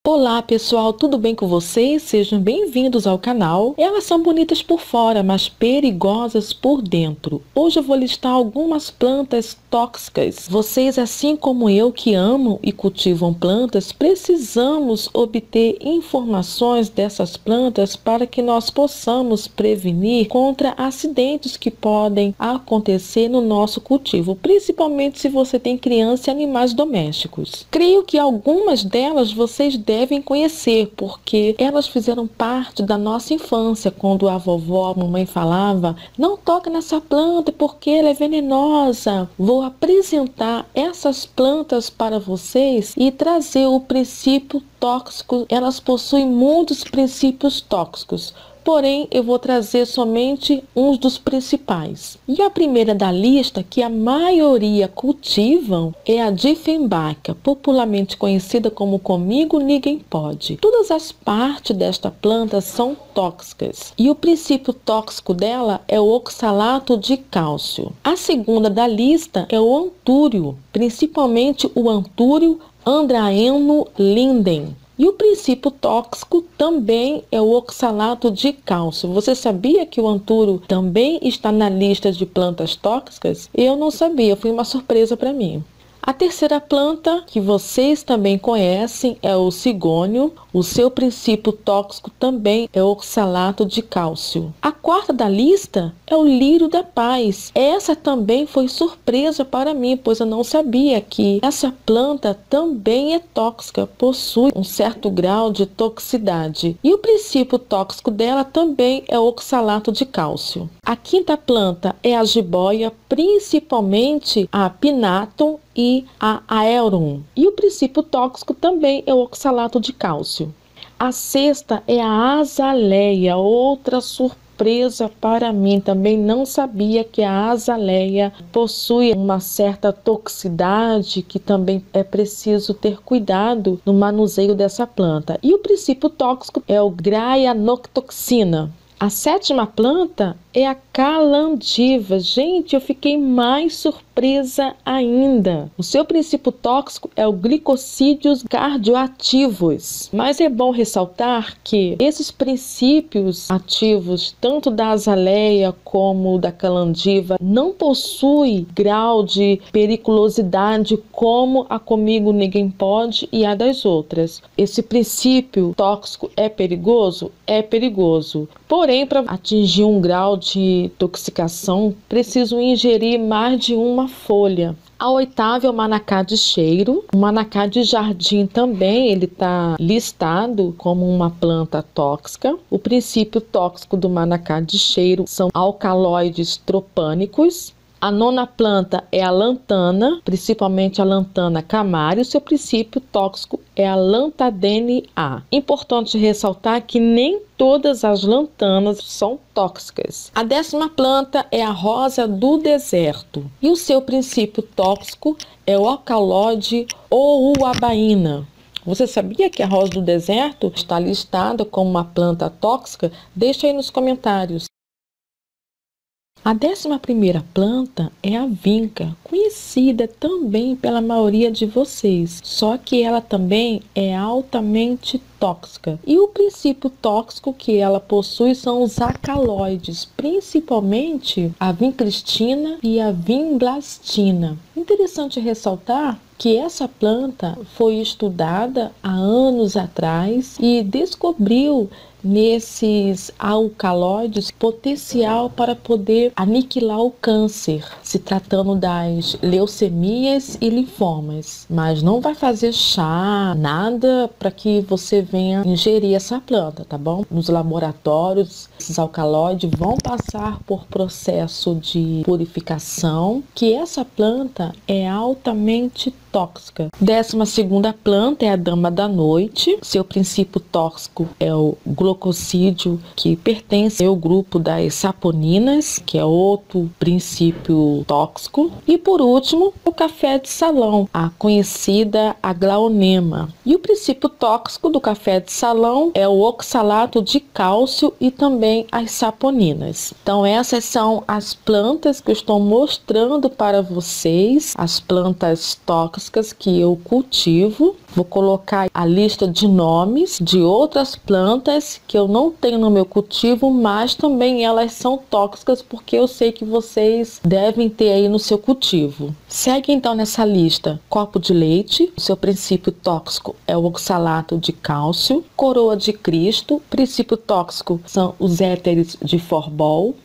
Olá pessoal, tudo bem com vocês? Sejam bem-vindos ao canal. Elas são bonitas por fora, mas perigosas por dentro. Hoje eu vou listar algumas plantas tóxicas. Vocês, assim como eu, que amam e cultivam plantas, precisamos obter informações dessas plantas para que nós possamos prevenir contra acidentes que podem acontecer no nosso cultivo, principalmente se você tem criança e animais domésticos. Creio que algumas delas vocês devem conhecer, porque elas fizeram parte da nossa infância, quando a vovó, a mamãe falava: não toque nessa planta porque ela é venenosa. Vou apresentar essas plantas para vocês e trazer o princípio tóxico. Elas possuem muitos princípios tóxicos, porém eu vou trazer somente uns dos principais. E a primeira da lista, que a maioria cultivam, é a Dieffenbachia, popularmente conhecida como comigo ninguém pode. Todas as partes desta planta são tóxicas e o princípio tóxico dela é o oxalato de cálcio. A segunda da lista é o antúrio, principalmente o antúrio andraeno linden. E o princípio tóxico também é o oxalato de cálcio. Você sabia que o antúrio também está na lista de plantas tóxicas? Eu não sabia, foi uma surpresa para mim. A terceira planta, que vocês também conhecem, é o cigônio. O seu princípio tóxico também é o oxalato de cálcio. A quarta da lista é o lírio da paz. Essa também foi surpresa para mim, pois eu não sabia que essa planta também é tóxica, possui um certo grau de toxicidade. E o princípio tóxico dela também é o oxalato de cálcio. A quinta planta é a jiboia, principalmente a Pinatum e a Aerum. E o princípio tóxico também é o oxalato de cálcio. A sexta é a azaleia, outra surpresa para mim. Também não sabia que a azaleia possui uma certa toxicidade, que também é preciso ter cuidado no manuseio dessa planta. E o princípio tóxico é o Graianotoxina. A sétima planta é a calandiva. Gente, eu fiquei mais surpresa ainda. O seu princípio tóxico é o glicosídeos cardioativos. Mas é bom ressaltar que esses princípios ativos, tanto da azaleia como da calandiva, não possuem grau de periculosidade como a comigo ninguém pode e a das outras. Esse princípio tóxico é perigoso? É perigoso. Porém, para atingir um grau de intoxicação, preciso ingerir mais de uma folha. A oitava é o manacá de cheiro. O manacá de jardim também, ele está listado como uma planta tóxica. O princípio tóxico do manacá de cheiro são alcaloides tropânicos. A nona planta é a lantana, principalmente a lantana camária. O seu princípio tóxico é a lantadene A. Importante ressaltar que nem todas as lantanas são tóxicas. A décima planta é a rosa do deserto. E o seu princípio tóxico é o alcaloide ou uabaína. Você sabia que a rosa do deserto está listada como uma planta tóxica? Deixa aí nos comentários. A 11ª planta é a vinca, conhecida também pela maioria de vocês, só que ela também é altamente tóxica. E o princípio tóxico que ela possui são os alcaloides, principalmente a vincristina e a vinblastina. Interessante ressaltar que essa planta foi estudada há anos atrás e descobriu nesses alcaloides potencial para poder aniquilar o câncer, se tratando das leucemias e linfomas. Mas não vai fazer chá, nada para que você venha ingerir essa planta, tá bom? Nos laboratórios, esses alcaloides vão passar por processo de purificação, que essa planta é altamente tóxica. 12ª planta é a dama da noite. Seu princípio tóxico é o glucosídeo, que pertence ao grupo das saponinas, que é outro princípio tóxico. E por último, o café de salão, a conhecida aglaonema. E o princípio tóxico do café de salão é o oxalato de cálcio e também as saponinas. Então essas são as plantas que eu estou mostrando para vocês, as plantas tóxicas que eu cultivo. Vou colocar a lista de nomes de outras plantas que eu não tenho no meu cultivo, mas também elas são tóxicas porque eu sei que vocês devem ter aí no seu cultivo. Segue então nessa lista: copo de leite, o seu princípio tóxico é o oxalato de cálcio. Coroa de Cristo, princípio tóxico são os éteres de Forbol.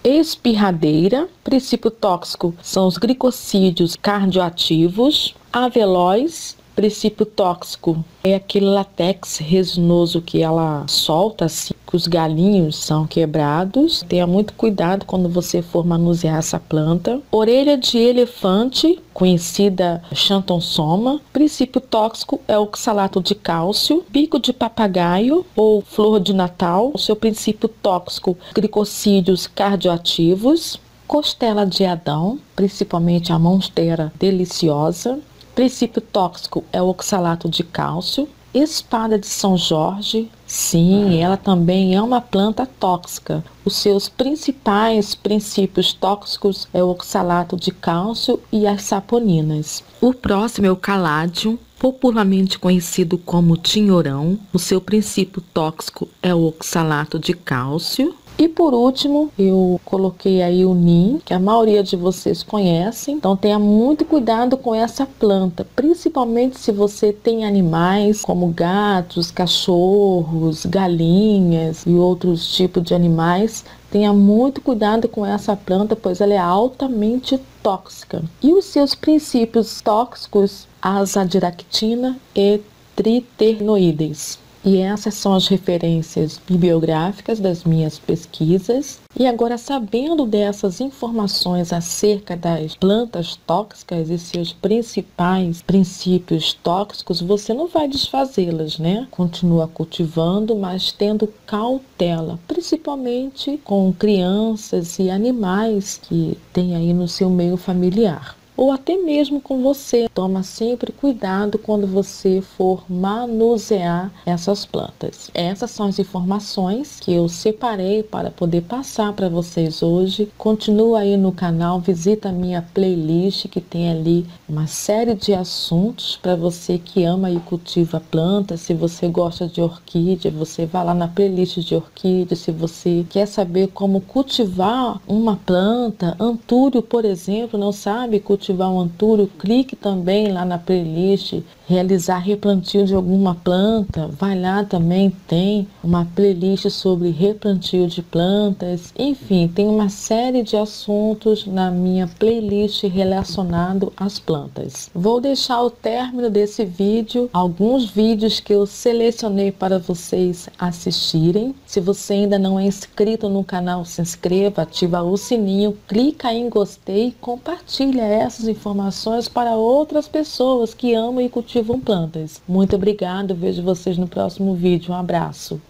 Espirradeira, princípio tóxico são os glicosídeos cardioativos. Avelóis, princípio tóxico é aquele látex resinoso que ela solta assim, que os galinhos são quebrados. Tenha muito cuidado quando você for manusear essa planta. Orelha de elefante, conhecida xanthossoma, princípio tóxico é o oxalato de cálcio. Bico de papagaio ou flor de Natal, o seu princípio tóxico, glicosídeos cardioativos. Costela de Adão, principalmente a monstera deliciosa. Princípio tóxico é o oxalato de cálcio. Espada de São Jorge, sim, ela também é uma planta tóxica. Os seus principais princípios tóxicos é o oxalato de cálcio e as saponinas. O próximo é o caládio, popularmente conhecido como tinhorão. O seu princípio tóxico é o oxalato de cálcio. E por último, eu coloquei aí o NIM, que a maioria de vocês conhecem. Então tenha muito cuidado com essa planta, principalmente se você tem animais como gatos, cachorros, galinhas e outros tipos de animais. Tenha muito cuidado com essa planta, pois ela é altamente tóxica. E os seus princípios tóxicos, azadiractina e triternoides. E essas são as referências bibliográficas das minhas pesquisas. E agora, sabendo dessas informações acerca das plantas tóxicas e seus principais princípios tóxicos, você não vai desfazê-las, né? Continua cultivando, mas tendo cautela, principalmente com crianças e animais que tem aí no seu meio familiar. Ou até mesmo com você. Toma sempre cuidado quando você for manusear essas plantas. Essas são as informações que eu separei para poder passar para vocês hoje. Continua aí no canal, visita a minha playlist que tem ali uma série de assuntos para você que ama e cultiva plantas. Se você gosta de orquídea, você vai lá na playlist de orquídea. Se você quer saber como cultivar uma planta, antúrio, por exemplo, não sabe cultivar um antúrio, clique também lá na playlist realizar replantio de alguma planta. Vai lá também, tem uma playlist sobre replantio de plantas. Enfim, tem uma série de assuntos na minha playlist relacionado às plantas. Vou deixar ao término desse vídeo alguns vídeos que eu selecionei para vocês assistirem. Se você ainda não é inscrito no canal, se inscreva, ativa o sininho, clica em gostei e compartilha essas informações para outras pessoas que amam e cultivam plantas. Muito obrigada, vejo vocês no próximo vídeo. Um abraço.